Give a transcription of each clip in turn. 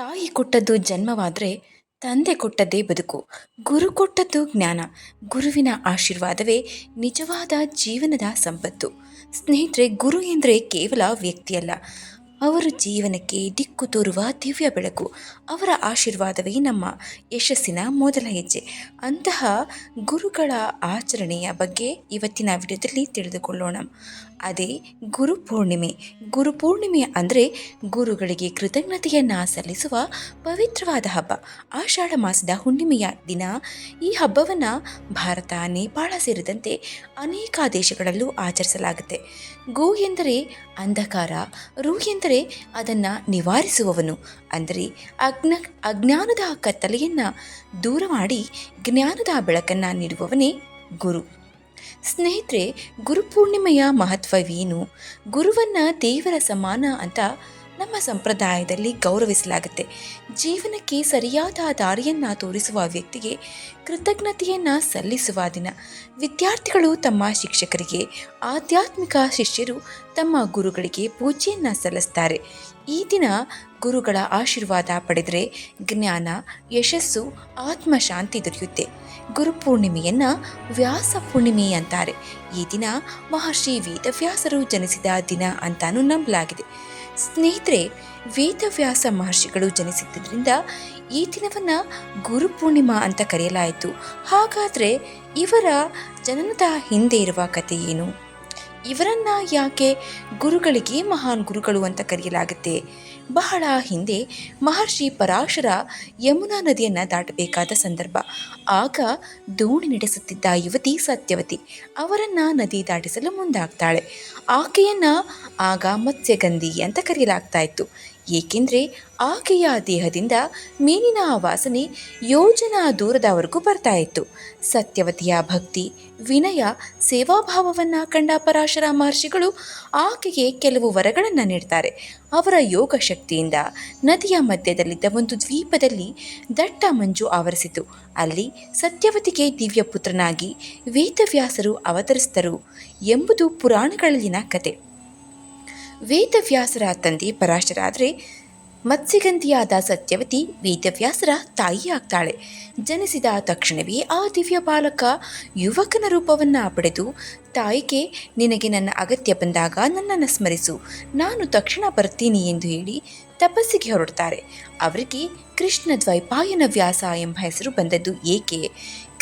ತಾಯಿ ಕೊಟ್ಟದ್ದು ಜನ್ಮವಾದರೆ ತಂದೆ ಕೊಟ್ಟದ್ದೇ ಬದುಕು. ಗುರು ಕೊಟ್ಟದ್ದು ಜ್ಞಾನ. ಗುರುವಿನ ಆಶೀರ್ವಾದವೇ ನಿಜವಾದ ಜೀವನದ ಸಂಪತ್ತು. ಸ್ನೇಹಿತರೆ, ಗುರು ಎಂದರೆ ಕೇವಲ ವ್ಯಕ್ತಿಯಲ್ಲ, ಅವರು ಜೀವನಕ್ಕೆ ದಿಕ್ಕು ತೋರುವ ದಿವ್ಯ ಬೆಳಕು. ಅವರ ಆಶೀರ್ವಾದವೇ ನಮ್ಮ ಯಶಸ್ಸಿನ ಮೊದಲ ಹೆಜ್ಜೆ. ಅಂತಹ ಗುರುಗಳ ಆಚರಣೆಯ ಬಗ್ಗೆ ಇವತ್ತಿನ ವಿಡಿಯೋದಲ್ಲಿ ತಿಳಿದುಕೊಳ್ಳೋಣ. ಅದೇ ಗುರುಪೂರ್ಣಿಮೆ. ಗುರುಪೂರ್ಣಿಮೆ ಅಂದರೆ ಗುರುಗಳಿಗೆ ಕೃತಜ್ಞತೆಯನ್ನು ಸಲ್ಲಿಸುವ ಪವಿತ್ರವಾದ ಹಬ್ಬ. ಆಷಾಢ ಮಾಸದ ಹುಣ್ಣಿಮೆಯ ದಿನ ಈ ಹಬ್ಬವನ್ನು ಭಾರತ, ನೇಪಾಳ ಸೇರಿದಂತೆ ಅನೇಕ ದೇಶಗಳಲ್ಲೂ ಆಚರಿಸಲಾಗುತ್ತೆ. ಗು ಎಂದರೆ ಅಂಧಕಾರ, ರು ಎಂದರೆ ಅದನ್ನು ನಿವಾರಿಸುವವನು. ಅಂದರೆ ಅಜ್ಞಾನದ ಕತ್ತಲೆಯನ್ನು ದೂರ ಮಾಡಿ ಜ್ಞಾನದ ಬೆಳಕನ್ನು ನೀಡುವವನೇ ಗುರು. ಸ್ನೇಹಿತರೆ, ಗುರುಪೂರ್ಣಿಮೆಯ ಮಹತ್ವವೇನು? ಗುರುವನ್ನು ದೇವರ ಸಮಾನ ಅಂತ ನಮ್ಮ ಸಂಪ್ರದಾಯದಲ್ಲಿ ಗೌರವಿಸಲಾಗುತ್ತೆ. ಜೀವನಕ್ಕೆ ಸರಿಯಾದ ದಾರಿಯನ್ನು ತೋರಿಸುವ ವ್ಯಕ್ತಿಗೆ ಕೃತಜ್ಞತೆಯನ್ನು ಸಲ್ಲಿಸುವ ದಿನ. ವಿದ್ಯಾರ್ಥಿಗಳು ತಮ್ಮ ಶಿಕ್ಷಕರಿಗೆ, ಆಧ್ಯಾತ್ಮಿಕ ಶಿಷ್ಯರು ತಮ್ಮ ಗುರುಗಳಿಗೆ ಪೂಜೆಯನ್ನು ಸಲ್ಲಿಸ್ತಾರೆ. ಈ ದಿನ ಗುರುಗಳ ಆಶೀರ್ವಾದ ಪಡೆದರೆ ಜ್ಞಾನ, ಯಶಸ್ಸು, ಆತ್ಮಶಾಂತಿ ದೊರೆಯುತ್ತೆ. ಗುರುಪೂರ್ಣಿಮೆಯನ್ನು ವ್ಯಾಸ ಪೂರ್ಣಿಮೆ ಅಂತಾರೆ. ಈ ದಿನ ಮಹರ್ಷಿ ವೇದವ್ಯಾಸರು ಜನಿಸಿದ ದಿನ ಅಂತಾನೂ ನಂಬಲಾಗಿದೆ. ಸ್ನೇಹಿತರೆ, ವೇದವ್ಯಾಸ ಮಹರ್ಷಿಗಳು ಜನಿಸಿದ್ದರಿಂದ ಈ ದಿನವನ್ನು ಗುರುಪೂರ್ಣಿಮಾ ಅಂತ ಕರೆಯಲಾಯಿತು. ಹಾಗಾದರೆ ಇವರ ಜನನದ ಹಿಂದೆ ಇರುವ ಕಥೆ ಏನು? ಇವರನ್ನು ಯಾಕೆ ಗುರುಗಳಿಗೆ ಮಹಾನ್ ಗುರುಗಳು ಅಂತ ಕರೆಯಲಾಗುತ್ತೆ? ಬಹಳ ಹಿಂದೆ ಮಹರ್ಷಿ ಪರಾಶರ ಯಮುನಾ ನದಿಯನ್ನು ದಾಟಬೇಕಾದ ಸಂದರ್ಭ. ಆಗ ದೋಣಿ ನಡೆಸುತ್ತಿದ್ದ ಯುವತಿ ಸತ್ಯವತಿ ಅವರನ್ನು ನದಿ ದಾಟಿಸಲು ಮುಂದಾಗ್ತಾಳೆ. ಆಕೆಯನ್ನು ಆಗ ಮತ್ಸ್ಯಗಂಧಿ ಅಂತ ಕರೆಯಲಾಗ್ತಾ ಇತ್ತು. ಏಕೆಂದರೆ ಆಕೆಯ ದೇಹದಿಂದ ಮೀನಿನ ವಾಸನೆ ಯೋಜನಾ ದೂರದವರೆಗೂ ಬರ್ತಾ ಇತ್ತು. ಸತ್ಯವತಿಯ ಭಕ್ತಿ, ವಿನಯ, ಸೇವಾಭಾವವನ್ನು ಕಂಡ ಪರಾಶರ ಮಹರ್ಷಿಗಳು ಆಕೆಗೆ ಕೆಲವು ವರಗಳನ್ನು ನೀಡ್ತಾರೆ. ಅವರ ಯೋಗ ಶಕ್ತಿಯಿಂದ ನದಿಯ ಮಧ್ಯದಲ್ಲಿದ್ದ ಒಂದು ದ್ವೀಪದಲ್ಲಿ ದಟ್ಟ ಮಂಜು ಆವರಿಸಿತು. ಅಲ್ಲಿ ಸತ್ಯವತಿಗೆ ದಿವ್ಯ ಪುತ್ರನಾಗಿ ವೇದವ್ಯಾಸರು ಅವತರಿಸಿದರು ಎಂಬುದು ಪುರಾಣಗಳಲ್ಲಿನ ಕತೆ. ವೇದವ್ಯಾಸರ ತಂದೆ ಪರಾಶರ ಆದರೆ ಮತ್ಸ್ಯಗಂಧಿಯಾದ ಸತ್ಯವತಿ ವೇದವ್ಯಾಸರ ತಾಯಿ ಆಗ್ತಾಳೆ. ಜನಿಸಿದ ತಕ್ಷಣವೇ ಆ ದಿವ್ಯ ಬಾಲಕ ಯುವಕನ ರೂಪವನ್ನು ಪಡೆದು ತಾಯಿಗೆ, ನಿನಗೆ ನನ್ನ ಅಗತ್ಯ ಬಂದಾಗ ನನ್ನನ್ನು ಸ್ಮರಿಸು, ನಾನು ತಕ್ಷಣ ಬರ್ತೀನಿ ಎಂದು ಹೇಳಿ ತಪಸ್ಸಿಗೆ ಹೊರಡ್ತಾರೆ. ಅವರಿಗೆ ಕೃಷ್ಣ ದ್ವೈಪಾಯನ ವ್ಯಾಸ ಎಂಬ ಹೆಸರು ಬಂದದ್ದು ಏಕೆ?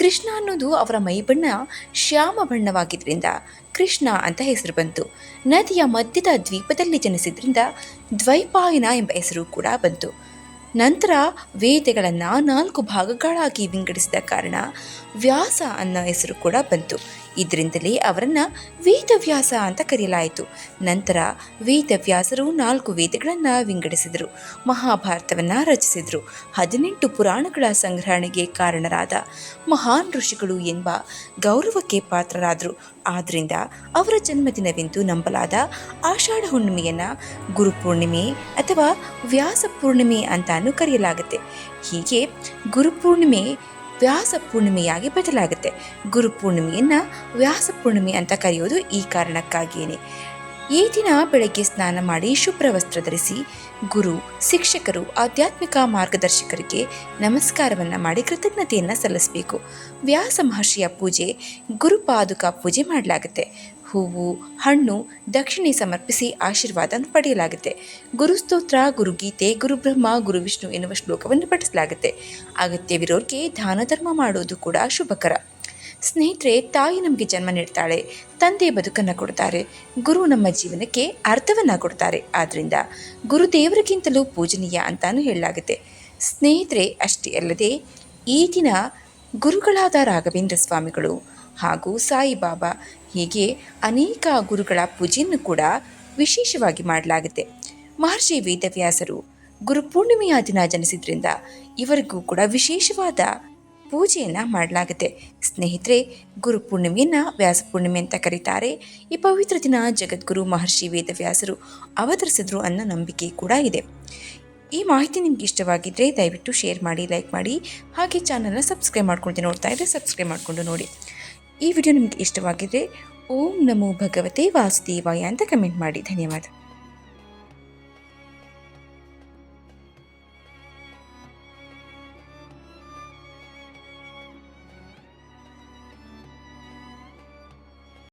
ಕೃಷ್ಣ ಅನ್ನೋದು ಅವರ ಮೈಬಣ್ಣ ಶ್ಯಾಮ ಬಣ್ಣವಾಗಿದ್ದರಿಂದ ಕೃಷ್ಣ ಅಂತ ಹೆಸರು ಬಂತು. ನದಿಯ ಮಧ್ಯದ ದ್ವೀಪದಲ್ಲಿ ಜನಿಸಿದ್ರಿಂದ ದ್ವೈಪಾಯನ ಎಂಬ ಹೆಸರು ಕೂಡ ಬಂತು. ನಂತರ ವೇದಗಳನ್ನು 4 ಭಾಗಗಳಾಗಿ ವಿಂಗಡಿಸಿದ ಕಾರಣ ವ್ಯಾಸ ಅನ್ನೋ ಹೆಸರು ಕೂಡ ಬಂತು. ಇದರಿಂದಲೇ ಅವರನ್ನು ವೇದವ್ಯಾಸ ಅಂತ ಕರೆಯಲಾಯಿತು. ನಂತರ ವೇದವ್ಯಾಸರು 4 ವೇದಗಳನ್ನು ವಿಂಗಡಿಸಿದರು, ಮಹಾಭಾರತವನ್ನು ರಚಿಸಿದರು. 18 ಪುರಾಣಗಳ ಸಂಗ್ರಹಣೆಗೆ ಕಾರಣರಾದ ಮಹಾನ್ ಋಷಿಗಳು ಎಂಬ ಗೌರವಕ್ಕೆ ಪಾತ್ರರಾದರು. ಆದ್ದರಿಂದ ಅವರ ಜನ್ಮದಿನವೆಂದು ನಂಬಲಾದ ಆಷಾಢ ಹುಣ್ಣಿಮೆಯನ್ನು ಗುರುಪೂರ್ಣಿಮೆ ಅಥವಾ ವ್ಯಾಸ ಪೂರ್ಣಿಮೆ ಅಂತಾನೂ ಕರೆಯಲಾಗುತ್ತೆ. ಹೀಗೆ ಗುರುಪೂರ್ಣಿಮೆ ವ್ಯಾಸ ಪೂರ್ಣಿಮೆಯಾಗಿ ಬದಲಾಗುತ್ತೆ. ಗುರುಪೂರ್ಣಿಮೆಯನ್ನು ವ್ಯಾಸ ಪೂರ್ಣಿಮೆ ಅಂತ ಕರೆಯೋದು ಈ ಕಾರಣಕ್ಕಾಗಿಯೇ. ಈ ದಿನ ಬೆಳಗ್ಗೆ ಸ್ನಾನ ಮಾಡಿ ಶುಭ್ರ ವಸ್ತ್ರ ಧರಿಸಿ ಗುರು, ಶಿಕ್ಷಕರು, ಆಧ್ಯಾತ್ಮಿಕ ಮಾರ್ಗದರ್ಶಕರಿಗೆ ನಮಸ್ಕಾರವನ್ನು ಮಾಡಿ ಕೃತಜ್ಞತೆಯನ್ನು ಸಲ್ಲಿಸಬೇಕು. ವ್ಯಾಸ ಮಹರ್ಷಿಯ ಪೂಜೆ ಗುರುಪಾದುಕ ಪೂಜೆ ಮಾಡಲಾಗುತ್ತೆ. ಹೂವು, ಹಣ್ಣು, ದಕ್ಷಿಣೆ ಸಮರ್ಪಿಸಿ ಆಶೀರ್ವಾದ ಪಡೆಯಲಾಗುತ್ತೆ. ಗುರುಸ್ತೋತ್ರ, ಗುರುಗೀತೆ, ಗುರುಬ್ರಹ್ಮ, ಗುರುವಿಷ್ಣು ಎನ್ನುವ ಶ್ಲೋಕವನ್ನು ಪಠಿಸಲಾಗುತ್ತೆ. ಅಗತ್ಯವಿರೋರಿಗೆ ದಾನ ಧರ್ಮ ಮಾಡೋದು ಕೂಡ ಶುಭಕರ. ಸ್ನೇಹಿತರೆ, ತಾಯಿ ನಮಗೆ ಜನ್ಮ ನೀಡ್ತಾಳೆ, ತಂದೆ ಬದುಕನ್ನು ಕೊಡ್ತಾರೆ, ಗುರು ನಮ್ಮ ಜೀವನಕ್ಕೆ ಅರ್ಥವನ್ನು ಕೊಡ್ತಾರೆ. ಆದ್ದರಿಂದ ಗುರುದೇವರಿಗಿಂತಲೂ ಪೂಜನೀಯ ಅಂತಾನೂ ಹೇಳಲಾಗುತ್ತೆ. ಸ್ನೇಹಿತರೆ, ಅಷ್ಟೇ ಅಲ್ಲದೆ ಈ ದಿನ ಗುರುಗಳಾದ ರಾಘವೇಂದ್ರ ಸ್ವಾಮಿಗಳು ಹಾಗೂ ಸಾಯಿಬಾಬಾ ಹೀಗೆ ಅನೇಕ ಗುರುಗಳ ಪೂಜೆಯನ್ನು ಕೂಡ ವಿಶೇಷವಾಗಿ ಮಾಡಲಾಗುತ್ತೆ. ಮಹರ್ಷಿ ವೇದವ್ಯಾಸರು ಗುರುಪೂರ್ಣಿಮೆಯ ದಿನ ಜನಿಸಿದ್ರಿಂದ ಇವರಿಗೂ ಕೂಡ ವಿಶೇಷವಾದ ಪೂಜೆಯನ್ನು ಮಾಡಲಾಗುತ್ತೆ. ಸ್ನೇಹಿತರೆ, ಗುರುಪೂರ್ಣಿಮೆಯನ್ನು ವ್ಯಾಸ ಪೂರ್ಣಿಮೆ ಅಂತ ಕರೀತಾರೆ. ಈ ಪವಿತ್ರ ದಿನ ಜಗದ್ಗುರು ಮಹರ್ಷಿ ವೇದವ್ಯಾಸರು ಅವತರಿಸಿದ್ರು ಅನ್ನೋ ನಂಬಿಕೆ ಕೂಡ ಇದೆ. ಈ ಮಾಹಿತಿ ನಿಮ್ಗೆ ಇಷ್ಟವಾಗಿದ್ದರೆ ದಯವಿಟ್ಟು ಶೇರ್ ಮಾಡಿ, ಲೈಕ್ ಮಾಡಿ, ಹಾಗೆ ಚಾನಲ್ನ ಸಬ್ಸ್ಕ್ರೈಬ್ ಮಾಡ್ಕೊಂಡು ನೋಡ್ತಾ ಇದ್ದರೆ ಸಬ್ಸ್ಕ್ರೈಬ್ ಮಾಡಿಕೊಂಡು ನೋಡಿ. ಈ ವಿಡಿಯೋ ನಿಮಗೆ ಇಷ್ಟವಾಗಿದ್ದರೆ ಓಂ ನಮೋ ಭಗವತೆ ವಾಸುದೇವಾಯ ಅಂತ ಕಮೆಂಟ್ ಮಾಡಿ. ಧನ್ಯವಾದ.